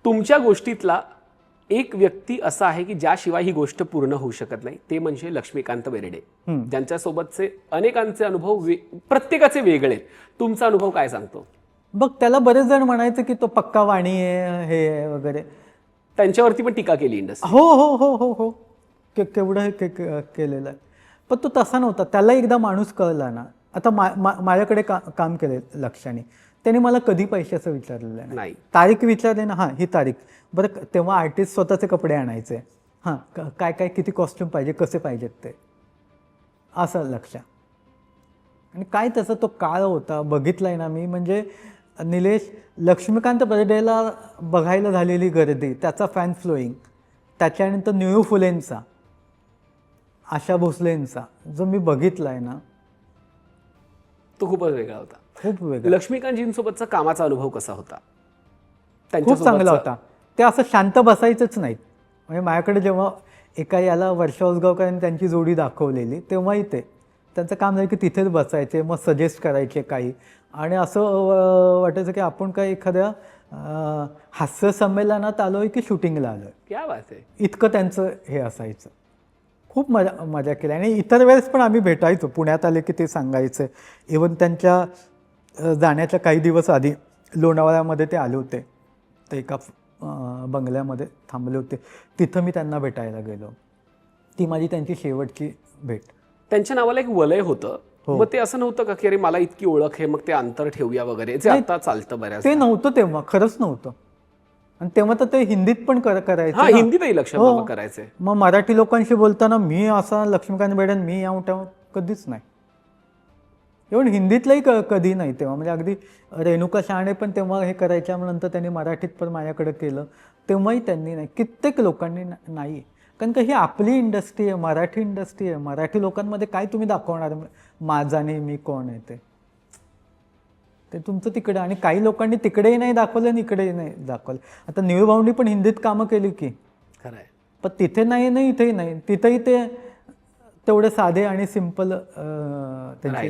तुमच्या गोष्टीतला एक व्यक्ती असा आहे की ज्याशिवाय ही गोष्ट पूर्ण होऊ शकत नाही, ते म्हणजे लक्ष्मीकांत बेर्डे, ज्यांच्यासोबतचे अनेकांचे अनुभव प्रत्येकाचे वेगळे. तुमचा अनुभव काय सांगतो? बघ, त्याला बरेच जण म्हणायचे की तो पक्का वाणी आहे, हे आहे वगैरे. त्यांच्यावरती पण टीका केली इंडस्ट्री. हो हो हो हो हो केवढं हे केलेलं आहे. पण तो तसा नव्हता. त्याला एकदा माणूस कळला ना. आता माझ्याकडे काम केले लक्षाने, त्याने मला कधी पैशाचं विचारलेलं नाही. तारीख विचारले ना, हां ही तारीख, बरं तेव्हा आर्टिस्ट स्वतःचे कपडे आणायचे, हां काय काय किती कॉस्ट्यूम पाहिजे, कसे पाहिजेत ते, असं लक्ष. आणि काय त्याचा तो काळ होता बघितलाय ना मी. म्हणजे निलेश, लक्ष्मीकांत बेर्डेला बघायला झालेली गर्दी, त्याचा फॅन फ्लोईंग, त्याच्यानंतर निळू फुलेंचा, आशा भोसलेंचा जो मी बघितलाय ना, तो खूपच वेगळा होता. खूप वेगळा. लक्ष्मीकांतजींसोबतचा कामाचा अनुभव कसा होता? खूप चांगला होता. ते असं शांत बसायचंच नाहीत. म्हणजे माझ्याकडे जेव्हा एका याला वर्षा उसगावकरांनी त्यांची जोडी दाखवलेली, तेव्हाही ते त्यांचं काम झालं की तिथेच बसायचे, मग सजेस्ट करायचे काही. आणि असं वाटायचं की आपण काय एखाद्या हास्य संमेलनात आलोय की शूटिंगला आलोय. क्या बात आहे. इतकं त्यांचं हे असायचं. खूप मजा केली. आणि इतर वेळेस पण आम्ही भेटायचो. पुण्यात आले की ते सांगायचं. इव्हन त्यांच्या जाण्याच्या काही दिवस आधी लोणावळ्यामध्ये ते आले होते, ते एका बंगल्यामध्ये थांबले होते. तिथं मी त्यांना भेटायला गेलो. ती माझी त्यांची शेवटची भेट. त्यांच्या नावाला एक वलय होतं. मग ते असं नव्हतं का की अरे मला इतकी ओळख आहे, मग ते अंतर ठेवूया वगैरे, जे आता चालतं बऱ्याच. ते नव्हतं तेव्हा, खरंच नव्हतं. आणि तेव्हा तर ते हिंदीत पण करायचं. हिंदीतही लक्ष्मण करायचे. मग मराठी लोकांशी बोलताना मी असा लक्ष्मीकांत बेर्डे मी या उठ्या कधीच नाही. एवढं हिंदीतलंही कधी नाही तेव्हा. म्हणजे अगदी रेणुका शहाणे पण तेव्हा हे करायच्या, नंतर त्यांनी मराठीत पण माझ्याकडे केलं, तेव्हाही त्यांनी नाही. कित्येक लोकांनी नाही. कारण का ही आपली इंडस्ट्री आहे, मराठी इंडस्ट्री आहे. मराठी लोकांमध्ये काय तुम्ही दाखवणार माझाने मी कोण आहे ते तुमचं तिकडे. आणि काही लोकांनी तिकडेही नाही दाखवलं आणि इकडेही नाही दाखवलं. आता निळू भाऊंनी पण हिंदीत कामं केली की, खरं आहे. पण तिथे नाही इथेही नाही. तिथेही ते तेवढे साधे आणि सिंपल त्यांची